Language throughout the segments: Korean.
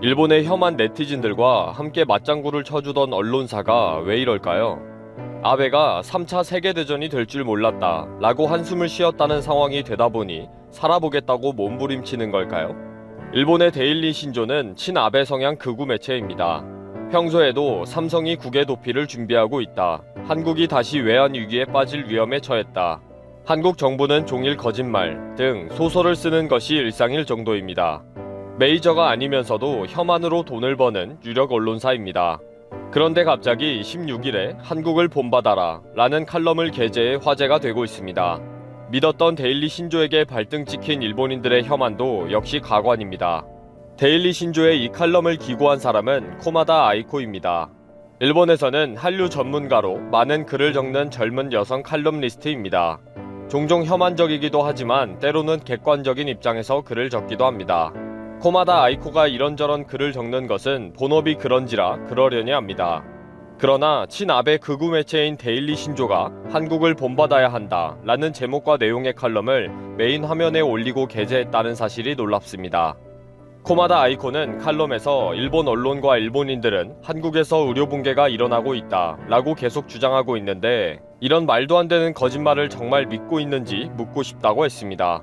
일본의 혐한 네티즌들과 함께 맞장구를 쳐주던 언론사가 왜 이럴까요? 아베가 3차 세계대전이 될 줄 몰랐다 라고 한숨을 쉬었다는 상황이 되다 보니 살아보겠다고 몸부림치는 걸까요? 일본의 데일리 신조는 친아베 성향 극우 매체입니다. 평소에도 삼성이 국외 도피를 준비하고 있다. 한국이 다시 외환 위기에 빠질 위험에 처했다. 한국 정부는 종일 거짓말 등 소설을 쓰는 것이 일상일 정도입니다. 메이저가 아니면서도 혐한으로 돈을 버는 유력 언론사입니다. 그런데 갑자기 16일에 한국을 본받아라 라는 칼럼을 게재해 화제가 되고 있습니다. 믿었던 데일리 신조에게 발등 찍힌 일본인들의 혐한도 역시 가관입니다. 데일리 신조의 이 칼럼을 기고한 사람은 코마다 아이코입니다. 일본에서는 한류 전문가로 많은 글을 적는 젊은 여성 칼럼니스트입니다. 종종 혐한적이기도 하지만 때로는 객관적인 입장에서 글을 적기도 합니다. 코마다 아이코가 이런저런 글을 적는 것은 본업이 그런지라 그러려니 합니다. 그러나 친아베 극우 매체인 데일리 신조가 한국을 본받아야 한다 라는 제목과 내용의 칼럼을 메인 화면에 올리고 게재했다는 사실이 놀랍습니다. 코마다 아이코는 칼럼에서 일본 언론과 일본인들은 한국에서 의료 붕괴가 일어나고 있다 라고 계속 주장하고 있는데 이런 말도 안 되는 거짓말을 정말 믿고 있는지 묻고 싶다고 했습니다.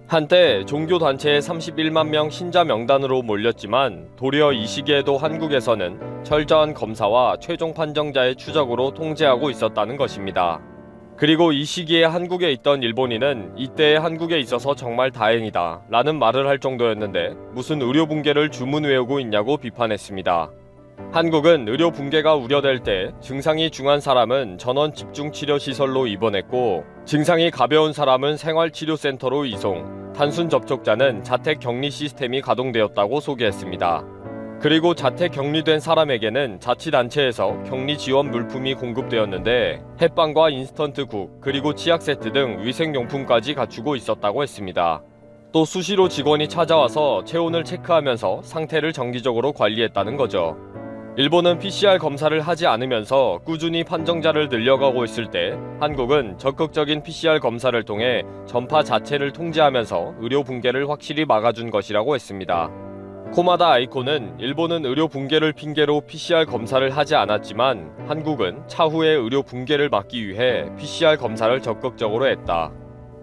한때 종교단체의 31만 명 신자 명단으로 몰렸지만 도리어 이 시기에도 한국에서는 철저한 검사와 최종 판정자의 추적으로 통제하고 있었다는 것입니다. 그리고 이 시기에 한국에 있던 일본인은 이때의 한국에 있어서 정말 다행이다 라는 말을 할 정도였는데 무슨 의료 붕괴를 주문 외우고 있냐고 비판했습니다. 한국은 의료 붕괴가 우려될 때 증상이 중한 사람은 전원 집중치료시설로 입원했고 증상이 가벼운 사람은 생활치료센터로 이송, 단순 접촉자는 자택 격리 시스템이 가동되었다고 소개했습니다. 그리고 자택 격리된 사람에게는 자치단체에서 격리 지원 물품이 공급되었는데 햇빵과 인스턴트국 그리고 치약 세트 등 위생용품까지 갖추고 있었다고 했습니다. 또 수시로 직원이 찾아와서 체온을 체크하면서 상태를 정기적으로 관리했다는 거죠. 일본은 PCR 검사를 하지 않으면서 꾸준히 판정자를 늘려가고 있을 때 한국은 적극적인 PCR 검사를 통해 전파 자체를 통제하면서 의료 붕괴를 확실히 막아준 것이라고 했습니다. 코마다 아이코는 일본은 의료 붕괴를 핑계로 PCR 검사를 하지 않았지만 한국은 차후에 의료 붕괴를 막기 위해 PCR 검사를 적극적으로 했다.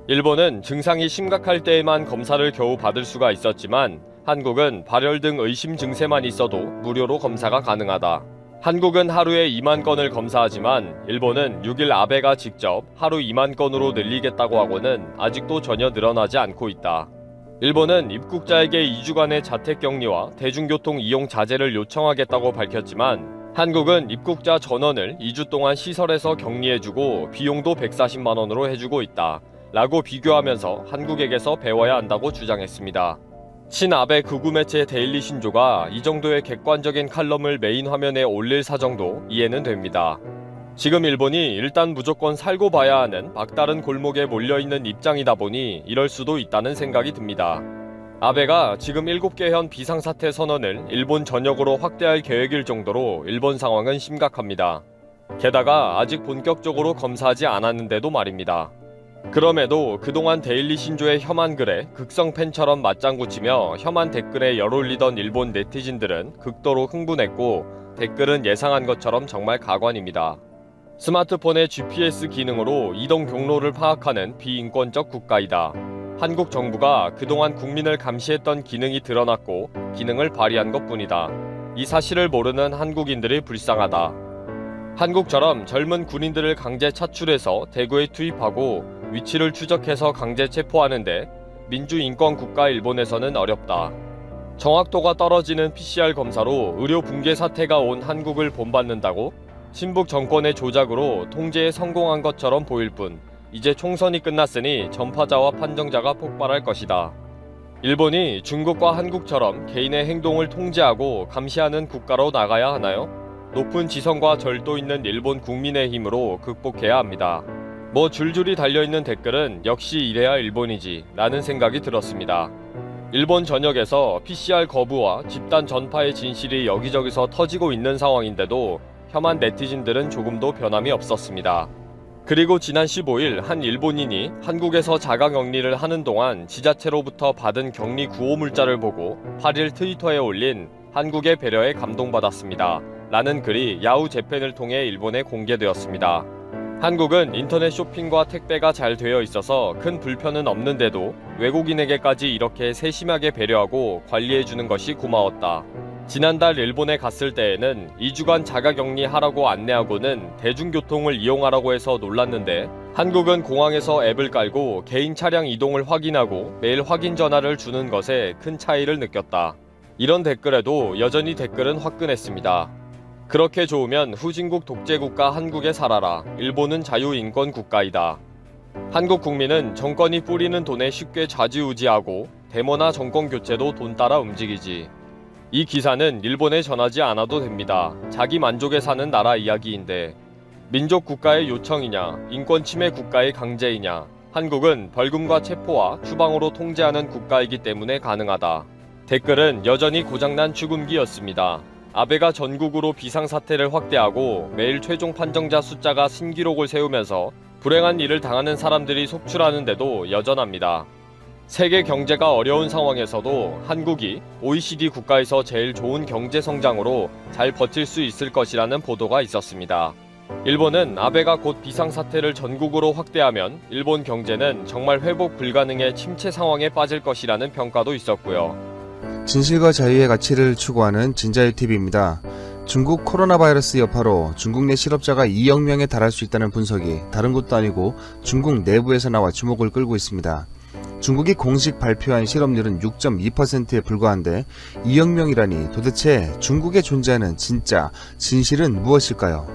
일본은 증상이 심각할 때에만 검사를 겨우 받을 수가 있었지만 한국은 발열 등 의심 증세만 있어도 무료로 검사가 가능하다. 한국은 하루에 2만 건을 검사하지만 일본은 6일 아베가 직접 하루 2만 건으로 늘리겠다고 하고는 아직도 전혀 늘어나지 않고 있다. 일본은 입국자에게 2주간의 자택격리와 대중교통 이용 자제를 요청하겠다고 밝혔지만 한국은 입국자 전원을 2주 동안 시설에서 격리해주고 비용도 140만 원으로 해주고 있다 라고 비교하면서 한국에게서 배워야 한다고 주장했습니다. 친아베 극우 매체 데일리 신조가 이 정도의 객관적인 칼럼을 메인 화면에 올릴 사정도 이해는 됩니다. 지금 일본이 일단 무조건 살고 봐야 하는 막다른 골목에 몰려있는 입장이다 보니 이럴 수도 있다는 생각이 듭니다. 아베가 지금 7개현 비상사태 선언을 일본 전역으로 확대할 계획일 정도로 일본 상황은 심각합니다. 게다가 아직 본격적으로 검사하지 않았는데도 말입니다. 그럼에도 그동안 데일리 신조의 혐한 글에 극성 팬처럼 맞장구 치며 혐한 댓글에 열올리던 일본 네티즌들은 극도로 흥분했고 댓글은 예상한 것처럼 정말 가관입니다. 스마트폰의 GPS 기능으로 이동 경로를 파악하는 비인권적 국가이다. 한국 정부가 그동안 국민을 감시했던 기능이 드러났고 기능을 발휘한 것뿐이다. 이 사실을 모르는 한국인들이 불쌍하다. 한국처럼 젊은 군인들을 강제 차출해서 대구에 투입하고 위치를 추적해서 강제 체포하는데 민주인권국가 일본에서는 어렵다. 정확도가 떨어지는 PCR 검사로 의료 붕괴 사태가 온 한국을 본받는다고? 친북 정권의 조작으로 통제에 성공한 것처럼 보일 뿐 이제 총선이 끝났으니 전파자와 판정자가 폭발할 것이다. 일본이 중국과 한국처럼 개인의 행동을 통제하고 감시하는 국가로 나가야 하나요? 높은 지성과 절도 있는 일본 국민의 힘으로 극복해야 합니다. 뭐 줄줄이 달려있는 댓글은 역시 이래야 일본이지 라는 생각이 들었습니다. 일본 전역에서 PCR 거부와 집단 전파의 진실이 여기저기서 터지고 있는 상황인데도 혐한 네티즌들은 조금도 변함이 없었습니다. 그리고 지난 15일 한 일본인이 한국에서 자가격리를 하는 동안 지자체로부터 받은 격리 구호 물자를 보고 8일 트위터에 올린 한국의 배려에 감동받았습니다. 라는 글이 야후 재팬을 통해 일본에 공개되었습니다. 한국은 인터넷 쇼핑과 택배가 잘 되어 있어서 큰 불편은 없는데도 외국인에게까지 이렇게 세심하게 배려하고 관리해주는 것이 고마웠다. 지난달 일본에 갔을 때에는 2주간 자가격리하라고 안내하고는 대중교통을 이용하라고 해서 놀랐는데 한국은 공항에서 앱을 깔고 개인 차량 이동을 확인하고 매일 확인 전화를 주는 것에 큰 차이를 느꼈다. 이런 댓글에도 여전히 댓글은 화끈했습니다. 그렇게 좋으면 후진국 독재국가 한국에 살아라. 일본은 자유인권 국가이다. 한국 국민은 정권이 뿌리는 돈에 쉽게 좌지우지하고 데모나 정권 교체도 돈 따라 움직이지. 이 기사는 일본에 전하지 않아도 됩니다. 자기 만족에 사는 나라 이야기인데 민족 국가의 요청이냐, 인권 침해 국가의 강제이냐. 한국은 벌금과 체포와 추방으로 통제하는 국가이기 때문에 가능하다. 댓글은 여전히 고장난 죽음기였습니다. 아베가 전국으로 비상사태를 확대하고 매일 최종 판정자 숫자가 신기록을 세우면서 불행한 일을 당하는 사람들이 속출하는데도 여전합니다. 세계 경제가 어려운 상황에서도 한국이 OECD 국가에서 제일 좋은 경제 성장으로 잘 버틸 수 있을 것이라는 보도가 있었습니다. 일본은 아베가 곧 비상사태를 전국으로 확대하면 일본 경제는 정말 회복 불가능의 침체 상황에 빠질 것이라는 평가도 있었고요. 진실과 자유의 가치를 추구하는 진자유TV입니다. 중국 코로나 바이러스 여파로 중국 내 실업자가 2억 명에 달할 수 있다는 분석이 다른 곳도 아니고 중국 내부에서 나와 주목을 끌고 있습니다. 중국이 공식 발표한 실업률은 6.2%에 불과한데 2억 명이라니 도대체 중국에 존재하는 진실은 무엇일까요?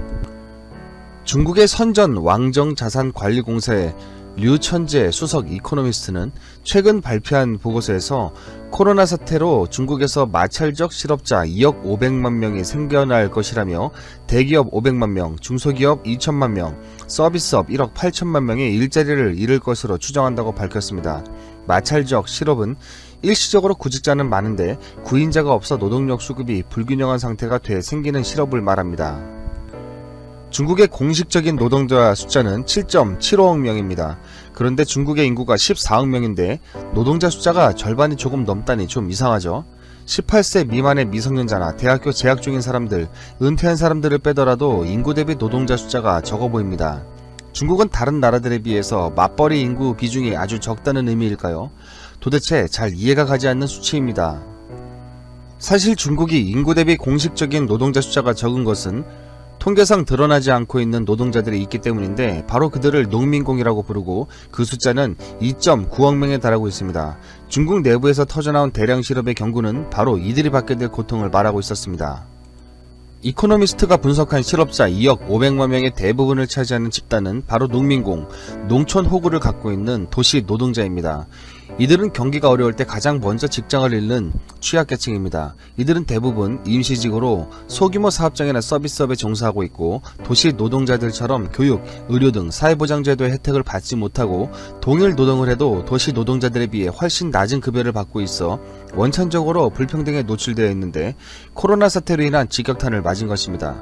중국의 선전 왕정자산관리공사의 류천재 수석 이코노미스트는 최근 발표한 보고서에서 코로나 사태로 중국에서 마찰적 실업자 2억 500만 명이 생겨날 것이라며 대기업 500만 명, 중소기업 2천만 명, 서비스업 1억 8천만 명의 일자리를 잃을 것으로 추정한다고 밝혔습니다. 마찰적 실업은 일시적으로 구직자는 많은데 구인자가 없어 노동력 수급이 불균형한 상태가 돼 생기는 실업을 말합니다. 중국의 공식적인 노동자 숫자는 7.75억 명입니다. 그런데 중국의 인구가 14억 명인데 노동자 숫자가 절반이 조금 넘다니 좀 이상하죠. 18세 미만의 미성년자나 대학교 재학 중인 사람들, 은퇴한 사람들을 빼더라도 인구 대비 노동자 숫자가 적어 보입니다. 중국은 다른 나라들에 비해서 맞벌이 인구 비중이 아주 적다는 의미일까요? 도대체 잘 이해가 가지 않는 수치입니다. 사실 중국이 인구 대비 공식적인 노동자 숫자가 적은 것은 통계상 드러나지 않고 있는 노동자들이 있기 때문인데 바로 그들을 농민공이라고 부르고 그 숫자는 2.9억 명에 달하고 있습니다. 중국 내부에서 터져나온 대량 실업의 경고는 바로 이들이 받게 될 고통을 말하고 있었습니다. 이코노미스트가 분석한 실업자 2억 500만 명의 대부분을 차지하는 집단은 바로 농민공, 농촌 호구를 갖고 있는 도시 노동자입니다. 이들은 경기가 어려울 때 가장 먼저 직장을 잃는 취약계층입니다. 이들은 대부분 임시직으로 소규모 사업장이나 서비스업에 종사하고 있고 도시 노동자들처럼 교육, 의료 등 사회보장제도의 혜택을 받지 못하고 동일 노동을 해도 도시 노동자들에 비해 훨씬 낮은 급여를 받고 있어 원천적으로 불평등에 노출되어 있는데 코로나 사태로 인한 직격탄을 맞은 것입니다.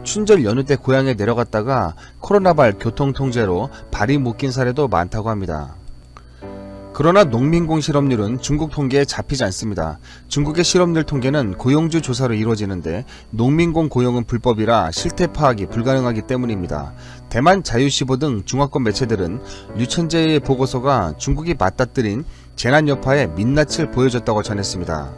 춘절 연휴 때 고향에 내려갔다가 코로나발 교통통제로 발이 묶인 사례도 많다고 합니다. 그러나 농민공 실업률은 중국 통계에 잡히지 않습니다. 중국의 실업률 통계는 고용주 조사로 이루어지는데 농민공 고용은 불법이라 실태 파악이 불가능하기 때문입니다. 대만 자유시보 등 중화권 매체들은 류천재의 보고서가 중국이 맞닥뜨린 재난 여파의 민낯을 보여줬다고 전했습니다.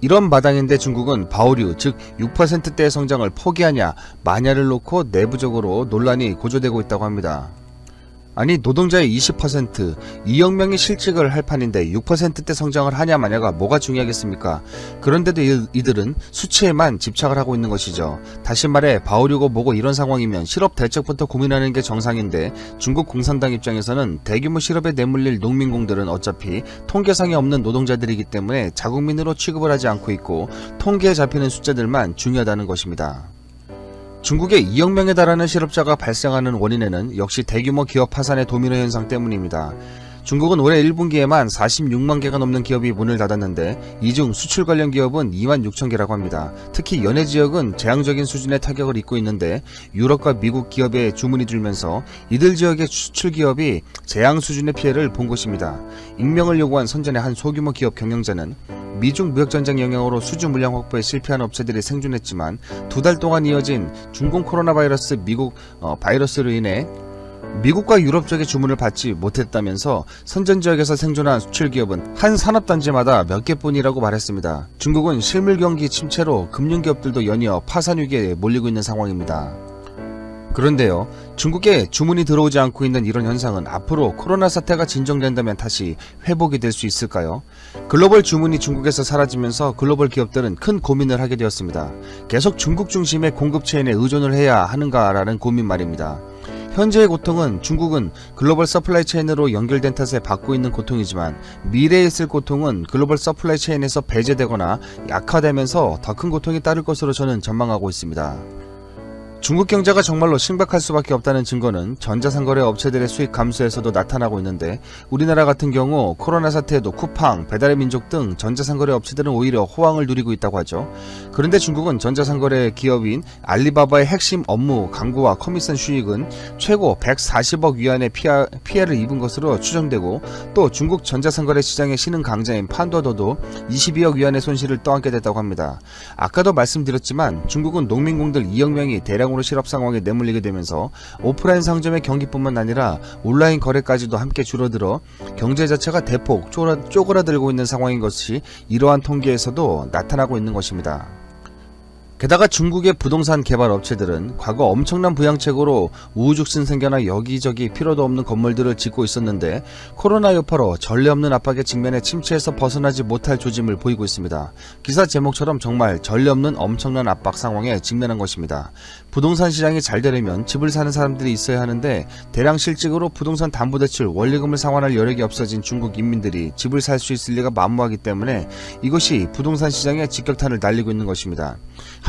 이런 마당인데 중국은 바오류, 즉 6%대의 성장을 포기하냐 마냐를 놓고 내부적으로 논란이 고조되고 있다고 합니다. 아니 노동자의 20%, 2억 명이 실직을 할 판인데 6%대 성장을 하냐 마냐가 뭐가 중요하겠습니까? 그런데도 이들은 수치에만 집착을 하고 있는 것이죠. 다시 말해 바오류고 뭐고 이런 상황이면 실업 대책부터 고민하는 게 정상인데 중국 공산당 입장에서는 대규모 실업에 내몰릴 농민공들은 어차피 통계상에 없는 노동자들이기 때문에 자국민으로 취급을 하지 않고 있고 통계에 잡히는 숫자들만 중요하다는 것입니다. 중국의 2억 명에 달하는 실업자가 발생하는 원인에는 역시 대규모 기업 파산의 도미노 현상 때문입니다. 중국은 올해 1분기에만 46만 개가 넘는 기업이 문을 닫았는데 이 중 수출 관련 기업은 2만 6천 개라고 합니다. 특히 연해 지역은 재앙적인 수준의 타격을 입고 있는데 유럽과 미국 기업의 주문이 줄면서 이들 지역의 수출 기업이 재앙 수준의 피해를 본 것입니다. 익명을 요구한 선전의 한 소규모 기업 경영자는 미중 무역전쟁 영향으로 수주 물량 확보에 실패한 업체들이 생존했지만 2달 동안 이어진 중국 코로나 바이러스 바이러스로 인해 미국과 유럽 쪽의 주문을 받지 못했다면서 선전 지역에서 생존한 수출 기업은 한 산업단지마다 몇 개뿐이라고 말했습니다. 중국은 실물 경기 침체로 금융기업들도 연이어 파산 위기에 몰리고 있는 상황입니다. 그런데요, 중국에 주문이 들어오지 않고 있는 이런 현상은 앞으로 코로나 사태가 진정된다면 다시 회복이 될 수 있을까요? 글로벌 주문이 중국에서 사라지면서 글로벌 기업들은 큰 고민을 하게 되었습니다. 계속 중국 중심의 공급 체인에 의존을 해야 하는가라는 고민 말입니다. 현재의 고통은 중국은 글로벌 서플라이 체인으로 연결된 탓에 받고 있는 고통이지만 미래에 있을 고통은 글로벌 서플라이 체인에서 배제되거나 약화되면서 더 큰 고통이 따를 것으로 저는 전망하고 있습니다. 중국 경제가 정말로 심각할 수밖에 없다는 증거는 전자상거래 업체들의 수익 감소에서도 나타나고 있는데 우리나라 같은 경우 코로나 사태에도 쿠팡, 배달의 민족 등 전자상거래 업체들은 오히려 호황을 누리고 있다고 하죠. 그런데 중국은 전자상거래 기업인 알리바바의 핵심 업무 광고와 커미션 수익은 최고 140억 위안의 피해를 입은 것으로 추정되고 또 중국 전자상거래 시장의 신흥 강자인 판도더도 22억 위안의 손실을 떠안게 됐다고 합니다. 아까도 말씀드렸지만 중국은 농민공들 2억 명이 대량으로 실업 상황에 내몰리게 되면서 오프라인 상점의 경기뿐만 아니라 온라인 거래까지도 함께 줄어들어 경제 자체가 대폭 쪼그라들고 있는 상황인 것이 이러한 통계에서도 나타나고 있는 것입니다. 게다가 중국의 부동산 개발 업체들은 과거 엄청난 부양책으로 우후죽순 생겨나 여기저기 필요도 없는 건물들을 짓고 있었는데 코로나 여파로 전례 없는 압박에 직면해 침체에서 벗어나지 못할 조짐을 보이고 있습니다. 기사 제목처럼 정말 전례 없는 엄청난 압박 상황에 직면한 것입니다. 부동산 시장이 잘 되려면 집을 사는 사람들이 있어야 하는데 대량 실직으로 부동산 담보대출 원리금을 상환할 여력이 없어진 중국 인민들이 집을 살 수 있을 리가 만무하기 때문에 이것이 부동산 시장에 직격탄을 날리고 있는 것입니다.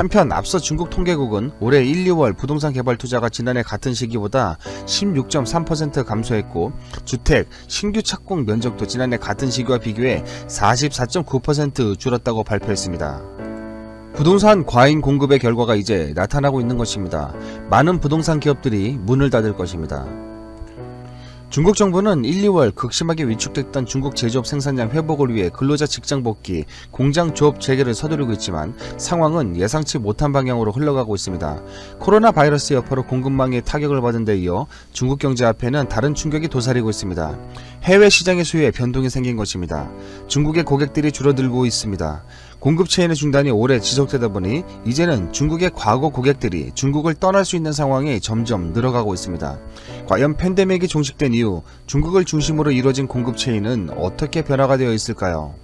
한편 앞서 중국 통계국은 올해 1, 2월 부동산 개발 투자가 지난해 같은 시기보다 16.3% 감소했고 주택 신규 착공 면적도 지난해 같은 시기와 비교해 44.9% 줄었다고 발표했습니다. 부동산 과잉 공급의 결과가 이제 나타나고 있는 것입니다. 많은 부동산 기업들이 문을 닫을 것입니다. 중국 정부는 1, 2월 극심하게 위축됐던 중국 제조업 생산량 회복을 위해 근로자 직장 복귀, 공장 조업 재개를 서두르고 있지만 상황은 예상치 못한 방향으로 흘러가고 있습니다. 코로나 바이러스 여파로 공급망에 타격을 받은 데 이어 중국 경제 앞에는 다른 충격이 도사리고 있습니다. 해외 시장의 수요에 변동이 생긴 것입니다. 중국의 고객들이 줄어들고 있습니다. 공급 체인의 중단이 오래 지속되다 보니 이제는 중국의 과거 고객들이 중국을 떠날 수 있는 상황이 점점 늘어가고 있습니다. 과연 팬데믹이 종식된 이후 중국을 중심으로 이루어진 공급 체인은 어떻게 변화가 되어 있을까요?